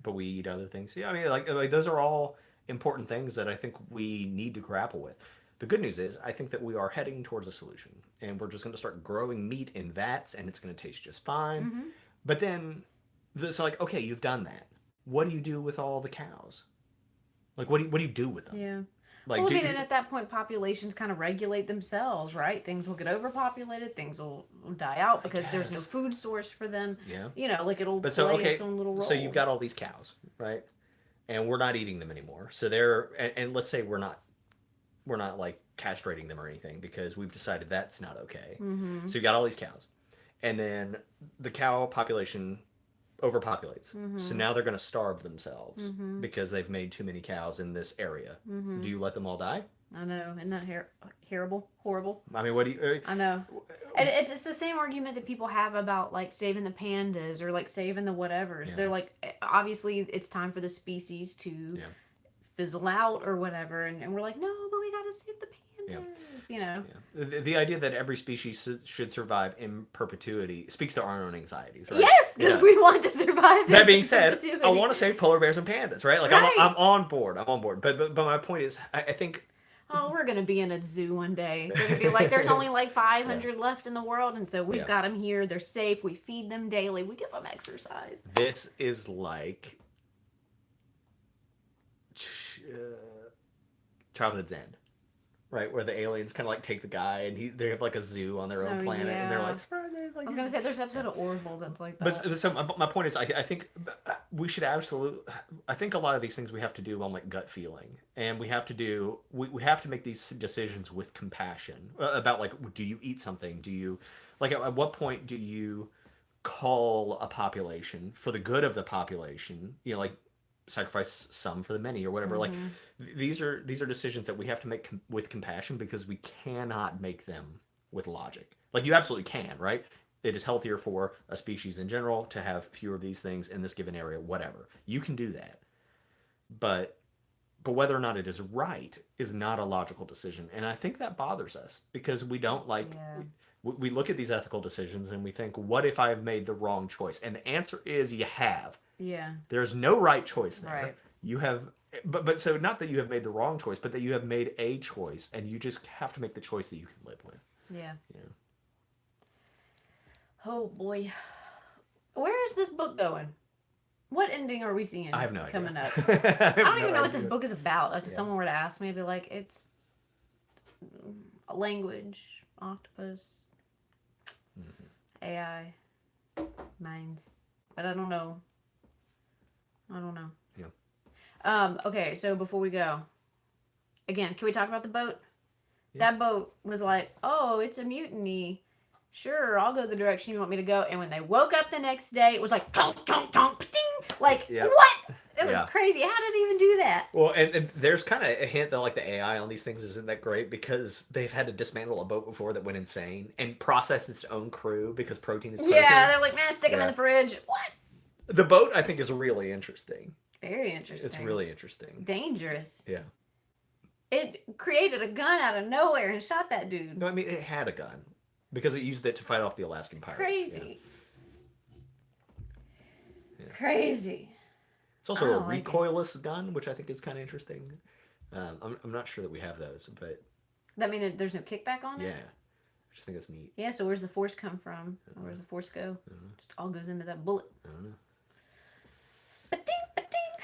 but we eat other things. Yeah. I mean, like those are all important things that I think we need to grapple with. The good news is I think that we are heading towards a solution, and we're just going to start growing meat in vats, and it's going to taste just fine. Mm-hmm. But then it's like, okay, you've done that. What do you do with all the cows? Like, what do you do with them? Yeah. Like, well, and at that point, populations kind of regulate themselves, right? Things will get overpopulated. Things will die out because there's no food source for them. Yeah. Like it'll play its own little role. So you've got all these cows, right? And we're not eating them anymore. So and let's say we're not like castrating them or anything because we've decided that's not okay. Mm-hmm. So you got all these cows, and then the cow population overpopulates. Mm-hmm. So now they're going to starve themselves mm-hmm. because they've made too many cows in this area. Mm-hmm. Do you let them all die? I know, isn't that horrible? I mean, what do you? I know, and it's the same argument that people have about like saving the pandas or like saving the whatevers. Yeah. They're like, obviously, it's time for the species to fizzle out or whatever, and we're like, no, but we gotta save the pandas. Yeah. The idea that every species should survive in perpetuity speaks to our own anxieties, right? Yes, because we want to survive. That being said, I want to save polar bears and pandas, right? Like right. I'm on board. But my point is, I think. Oh, we're gonna be in a zoo one day. They're gonna be like, there's only like 500 left in the world, and so we've got them here. They're safe. We feed them daily. We give them exercise. This is like Childhood's End. Right, where the aliens kind of like take the guy and they have like a zoo on their own planet, and they're like, I was gonna say there's an episode of Orville that's like that. But so my point is, I think we should absolutely. I think a lot of these things we have to do on like gut feeling, and we have to make these decisions with compassion about like, do you eat something? Do you like at what point do you call a population for the good of the population? You know, like sacrifice some for the many or whatever. Like these are decisions that we have to make with compassion because we cannot make them with logic. Like you absolutely can, right? It is healthier for a species in general to have fewer of these things in this given area, whatever. You can do that. But whether or not it is right is not a logical decision. And I think that bothers us because we don't like we look at these ethical decisions and we think, what if I've made the wrong choice? And the answer is you have. Yeah. There's no right choice there. Right. You have but so not that you have made the wrong choice, but that you have made a choice and you just have to make the choice that you can live with. Yeah. You know? Oh boy. Where is this book going? What ending are we seeing? I have no idea. Coming up. I don't even know what this book is about. Like if Yeah. someone were to ask me, I'd be like, it's a language, octopus, AI, minds. But I don't know. Yeah. Okay, so before we go, again, can we talk about the boat? Yeah. That boat was like, oh, it's a mutiny. Sure, I'll go the direction you want me to go. And when they woke up the next day, it was like, tonk, tonk, tonk, ding. Like, Yep. what? It was Yeah. crazy. How did it even do that? Well, and there's kind of a hint that like the AI on these things isn't that great because they've had to dismantle a boat before that went insane and process its own crew because protein is protein. Yeah, they're like, man, stick them in Yeah. the fridge. What? The boat, I think, is really interesting. Very interesting. It's really interesting. dangerous. Yeah. It created a gun out of nowhere and shot that dude. No, I mean, it had a gun because it used it to fight off the Alaskan pirates. Crazy. Yeah. Crazy. It's also I a don't like it. recoilless gun, which I think is kind of interesting. I'm not sure that we have those, but That mean there's no kickback on it? yeah. I just think that's neat. Yeah, so where's the force come from? Or where's the force go? Just all goes into that bullet. I don't know. Ba-ding, ba-ding.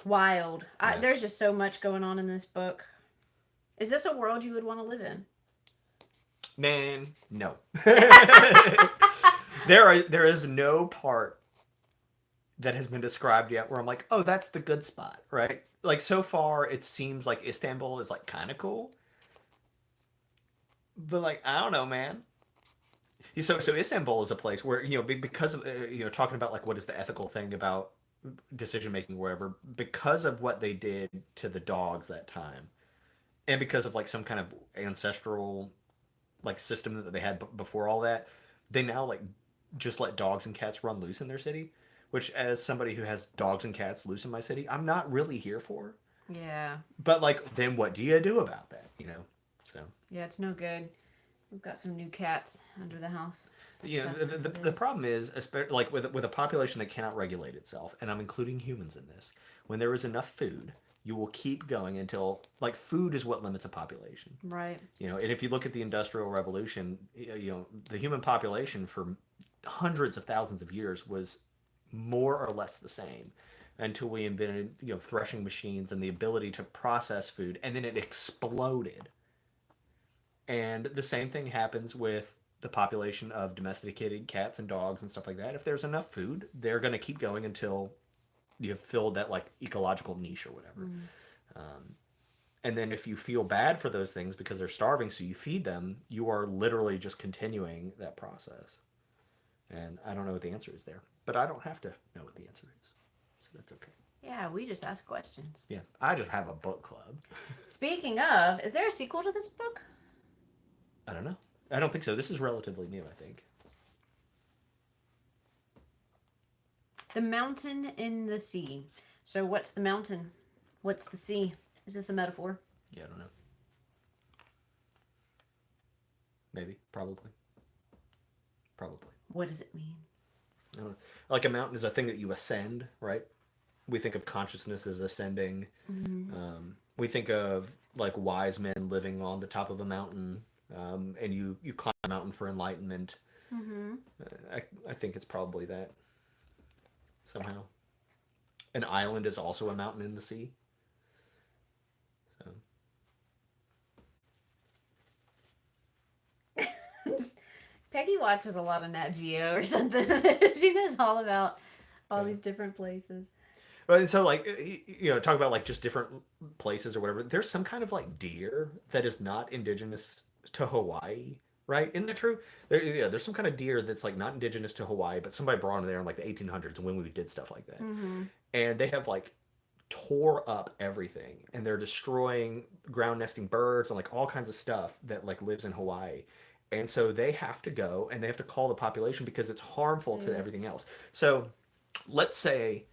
Wild. Yeah. There's just so much going on in this book. Is this a world you would want to live in? Man, no. There is no part that has been described yet where I'm like, oh, that's the good spot, right? Like so far, it seems like Istanbul is like kind of cool, but like I don't know, man. So Istanbul is a place where because of talking about like what is the ethical thing about decision making wherever, because of what they did to the dogs that time, and because of like some kind of ancestral like system that they had before all that, they now like just let dogs and cats run loose in their city, which as somebody who has dogs and cats loose in my city, I'm not really here for. Yeah. But like, then what do you do about that? So Yeah, it's no good. We've got some new cats under the house. the problem is, especially like with a population that cannot regulate itself, and I'm including humans in this. When there is enough food, you will keep going until like food is what limits a population. Right. And if you look at the Industrial Revolution, the human population for hundreds of thousands of years was more or less the same until we invented, threshing machines and the ability to process food, and then it exploded. And the same thing happens with the population of domesticated cats and dogs and stuff like that. If there's enough food, they're going to keep going until you have filled that like ecological niche or whatever. And then if you feel bad for those things because they're starving, so you feed them, you are literally just continuing that process. And I don't know what the answer is there, but I don't have to know what the answer is, so that's okay. Yeah, we just ask questions. Yeah, I just have a book club. Speaking of, is there a sequel to this book? I don't know. I don't think so. This is relatively new, I think. The Mountain in the Sea. So what's the mountain? What's the sea? Is this a metaphor? Yeah, I don't know. Maybe. Probably. What does it mean? I don't know. Like a mountain is a thing that you ascend, right? We think of consciousness as ascending. We think of like wise men living on the top of a mountain, and you climb a mountain for enlightenment. I think it's probably that somehow. An island is also a mountain in the sea. So. Peggy watches a lot of Nat Geo or something. She knows all about all these different places. Well, and so like talk about like just different places or whatever. There's some kind of like deer that is not indigenous to Hawaii, right? Isn't that true? There's some kind of deer that's like not indigenous to Hawaii, but somebody brought them there in like the 1800s when we did stuff like that, and they have like tore up everything, and they're destroying ground nesting birds and like all kinds of stuff that like lives in Hawaii. And so they have to go and they have to call the population because it's harmful to everything else. So let's say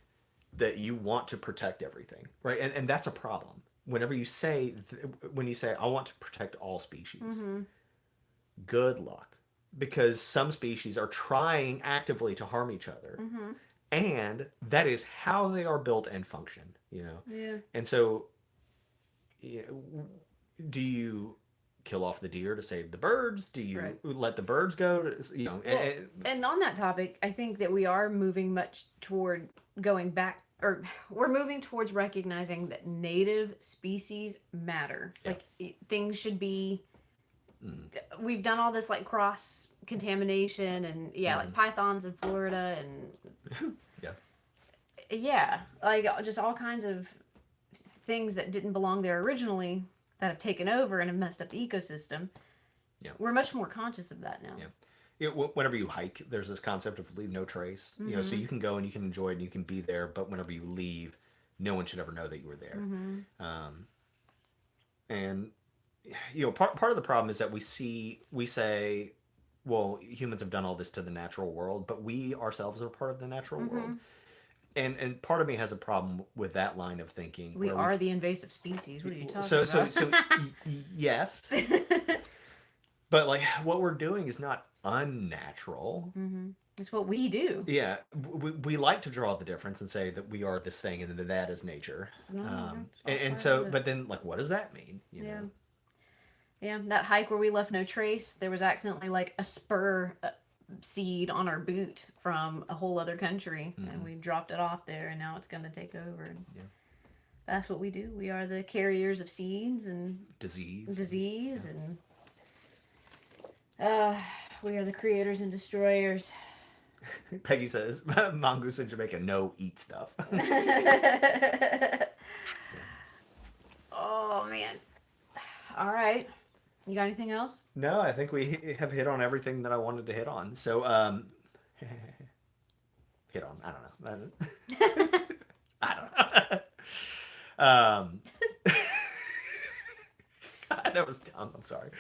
that you want to protect everything, right? And that's a problem. Whenever you say, when you say, I want to protect all species, good luck. Because some species are trying actively to harm each other. And that is how they are built and function, Yeah. And so, do you kill off the deer to save the birds? Do you let the birds go? And on that topic, I think that we are moving much toward going back, or we're moving towards recognizing that native species matter. Yeah. Like things should be. We've done all this like cross contamination and like pythons in Florida and like just all kinds of things that didn't belong there originally that have taken over and have messed up the ecosystem. Yeah. We're much more conscious of that now. Yeah. Whenever you hike, there's this concept of leave no trace. So you can go and you can enjoy it and you can be there, but whenever you leave, no one should ever know that you were there. And part of the problem is that we say, well, humans have done all this to the natural world, but we ourselves are part of the natural world. And part of me has a problem with that line of thinking. We are the invasive species. What are you talking about? So yes, but like what we're doing is not unnatural. It's what we do. Yeah, we like to draw the difference and say that we are this thing and that is nature. And so, but then like, what does that mean? You know? Yeah, that hike where we left no trace, there was accidentally like a spur seed on our boot from a whole other country, and we dropped it off there, and now it's going to take over. And that's what we do. We are the carriers of seeds and disease, and we are the creators and destroyers. Peggy says, mongoose in Jamaica eat stuff. Oh, man. All right. You got anything else? No, I think we have hit on everything that I wanted to hit on. So, hit on. I don't know. I don't know. That was dumb. I'm sorry.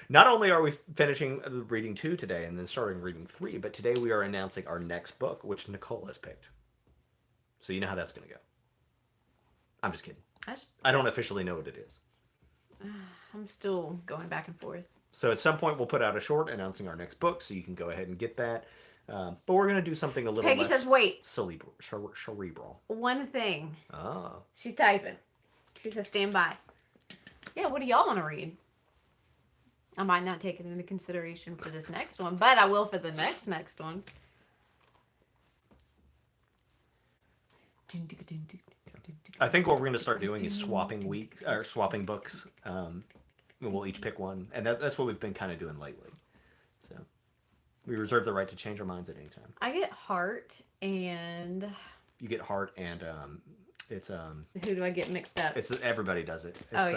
Not only are we finishing reading 2 today and then starting reading 3, but today we are announcing our next book, which Nicole has picked. So you know how that's going to go. I'm just kidding. I don't officially know what it is. I'm still going back and forth. So at some point we'll put out a short announcing our next book, so you can go ahead and get that. But we're going to do something a little Peggy less says, wait. Cerebral. One thing. Oh. She's typing. She says, stand by. Yeah, what do y'all want to read? I might not take it into consideration for this next one, but I will for the next one. I think what we're going to start doing is swapping books. We'll each pick one, and that's what we've been kind of doing lately. So we reserve the right to change our minds at any time. I get Heart and. You get Heart and it's Who do I get mixed up? It's everybody does it. It's,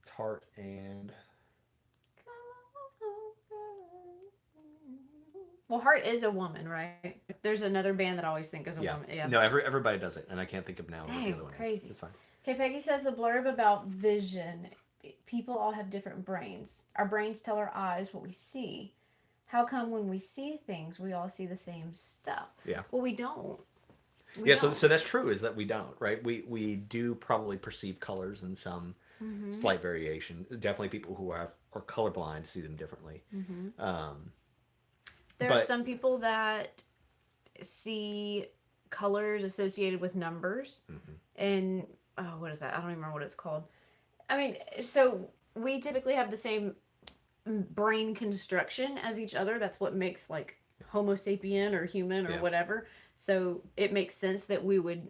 it's Heart and. Well, Heart is a woman, right? There's another band that I always think is a woman. Yeah. No, everybody does it, and I can't think of now what the other one crazy. is. It's fine. Okay, Peggy says the blurb about vision. People all have different brains. Our brains tell our eyes what we see. How come when we see things, we all see the same stuff? Yeah. Well, we don't. So that's true, is that we don't, right? We do probably perceive colors in some slight variation. Definitely people who are colorblind see them differently. There are some people that see colors associated with numbers. And, what is that? I don't even remember what it's called. I mean, so we typically have the same brain construction as each other. That's what makes, like, Homo sapien or human or whatever. So it makes sense that we would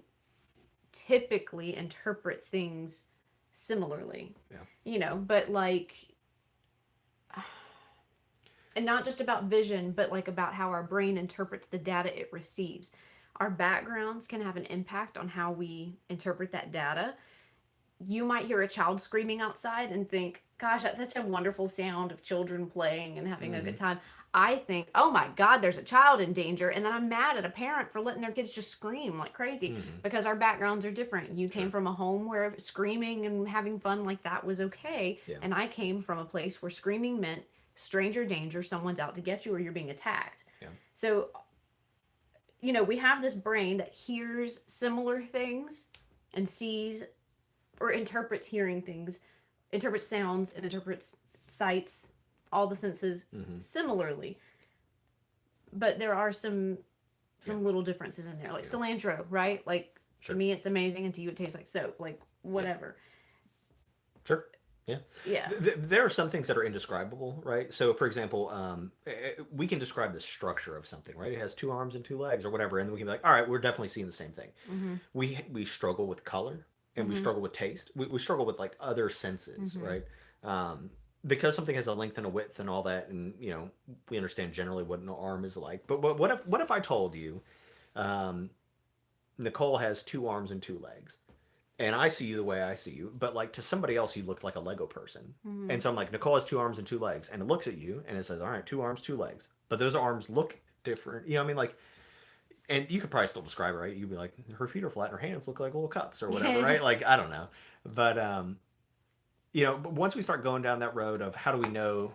typically interpret things similarly. But, like... and not just about vision, but like about how our brain interprets the data it receives. Our backgrounds can have an impact on how we interpret that data. You might hear a child screaming outside and think, gosh, that's such a wonderful sound of children playing and having a good time. I think, oh my God, there's a child in danger. And then I'm mad at a parent for letting their kids just scream like crazy because our backgrounds are different. You came from a home where screaming and having fun like that was okay. Yeah. And I came from a place where screaming meant stranger danger, someone's out to get you or you're being attacked. Yeah. So, you know, we have this brain that hears similar things and sees or interprets hearing things, interprets sounds, and interprets sights, all the senses similarly. But there are some little differences in there, like cilantro, right? Like to me, it's amazing, and to you, it tastes like soap, like whatever. Sure. Yeah. Yeah. There are some things that are indescribable, right? So, for example, we can describe the structure of something, right? It has 2 arms and 2 legs, or whatever, and then we can be like, all right, we're definitely seeing the same thing. We struggle with color, and we struggle with taste. We struggle with like other senses, right? Because something has a length and a width and all that, and you know, we understand generally what an arm is like. But what if I told you, Nicole has 2 arms and 2 legs, and I see you the way I see you, but like to somebody else, you look like a Lego person. And so I'm like, Nicole has 2 arms and 2 legs, and it looks at you and it says, all right, 2 arms, 2 legs, but those arms look different. You know what I mean? Like, and you could probably still describe it, right? You'd be like, her feet are flat, and her hands look like little cups or whatever, right? Like, I don't know, but you know, but once we start going down that road of how do we know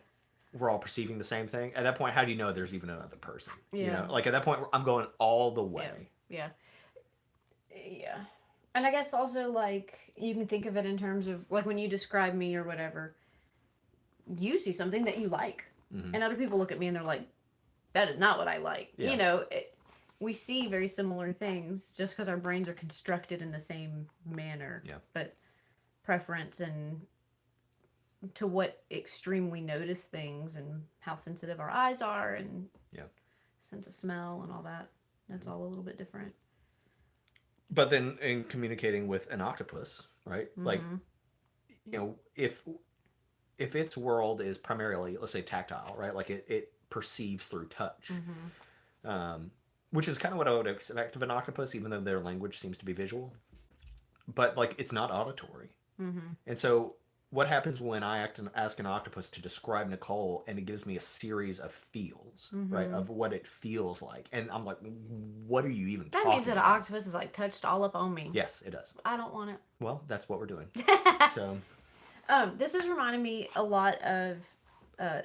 we're all perceiving the same thing, at that point, how do you know there's even another person? Yeah. You know, like at that point, I'm going all the way. Yeah. Yeah. And I guess also, like, you can think of it in terms of, like, when you describe me or whatever, you see something that you like. And other people look at me and they're like, that is not what I like. Yeah. You know, we see very similar things just because our brains are constructed in the same manner. Yeah. But preference and to what extreme we notice things and how sensitive our eyes are and sense of smell and all that, that's all a little bit different. But then in communicating with an octopus, right? Like, you know, if its world is primarily, let's say, tactile, right? Like it perceives through touch, which is kind of what I would expect of an octopus, even though their language seems to be visual. But like, it's not auditory. And so what happens when I ask an octopus to describe Nicole, and it gives me a series of feels, right, of what it feels like, and I'm like, what are you even That talking means that an about? octopus is like touched all up on me. Yes, it does. I don't want it. Well, that's what we're doing. So, This is reminding me a lot of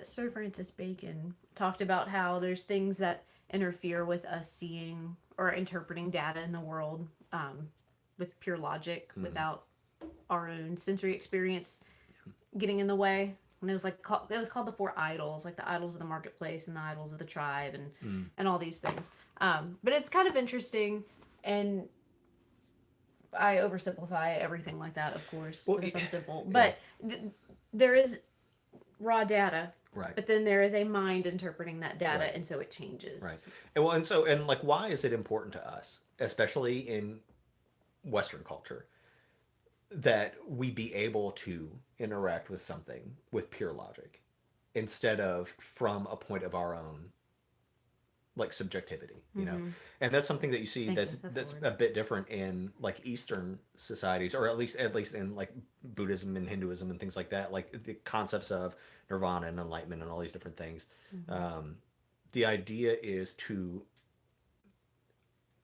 Sir Francis Bacon talked about how there's things that interfere with us seeing or interpreting data in the world with pure logic without our own sensory experience getting in the way. And it was like it was called the 4 idols, like the idols of the marketplace and the idols of the tribe and all these things. But it's kind of interesting, and I oversimplify everything like that, of course, because I'm simple. But there is raw data, right. But then there is a mind interpreting that data, Right. and so it changes. Right. And like, why is it important to us, especially in Western culture, that we be able to interact with something with pure logic instead of from a point of our own, like, subjectivity, you know? And that's something that you see that's a bit different in like Eastern societies, or at least in like Buddhism and Hinduism and things like that, like the concepts of nirvana and enlightenment and all these different things. The idea is to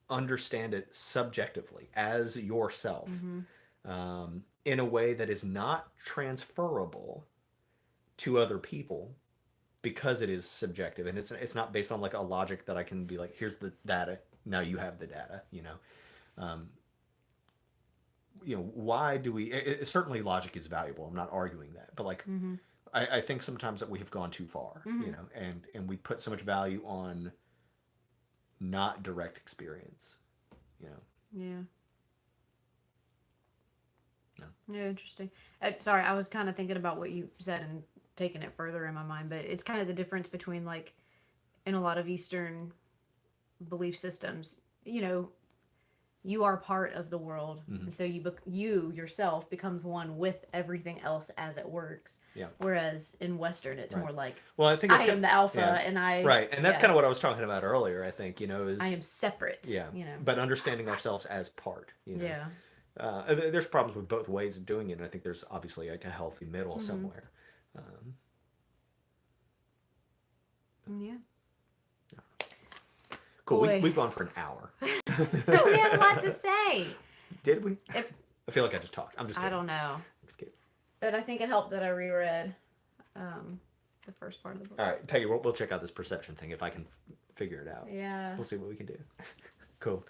understand it subjectively as yourself, in a way that is not transferable to other people, because it is subjective, and it's not based on like a logic that I can be like, here's the data, now you have the data, you know. Why do we certainly logic is valuable, I'm not arguing that, but like, I think sometimes that we have gone too far, you know, and we put so much value on not direct experience, you know. Yeah. Yeah, interesting. Sorry, I was kind of thinking about what you said and taking it further in my mind, but it's kind of the difference between, like, in a lot of Eastern belief systems, you know, you are part of the world, Mhm. and so you yourself becomes one with everything else as it works. Yeah. Whereas in Western, it's Right. more like Well, I think it's I am the alpha, yeah. and I Right, and that's yeah, kind of what I was talking about earlier. I think is I am separate. yeah, You know. but understanding ourselves as part. Yeah. There's problems with both ways of doing it. And I think there's obviously like a healthy middle somewhere. Yeah. Cool. Boy. We've gone for an hour. But we have a lot to say. Did we? I feel like I just talked. I'm just I kidding. don't know. I'm just kidding. But I think it helped that I reread the first part of the book. All right, Peggy, we'll check out this perception thing if I can figure it out. Yeah. We'll see what we can do. Cool.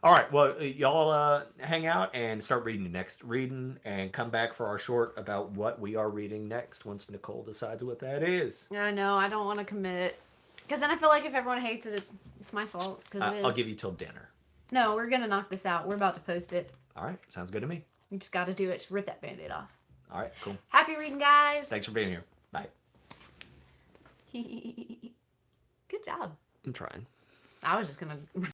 All right, well, y'all hang out and start reading the next reading and come back for our short about what we are reading next once Nicole decides what that is. I know. I don't want to commit. Because then I feel like if everyone hates it, it's my fault. Because it is. I'll give you till dinner. No, we're going to knock this out. We're about to post it. All right, sounds good to me. You just got to do it. Just rip that Band-Aid off. All right, cool. Happy reading, guys. Thanks for being here. Bye. Good job. I'm trying. I was just going to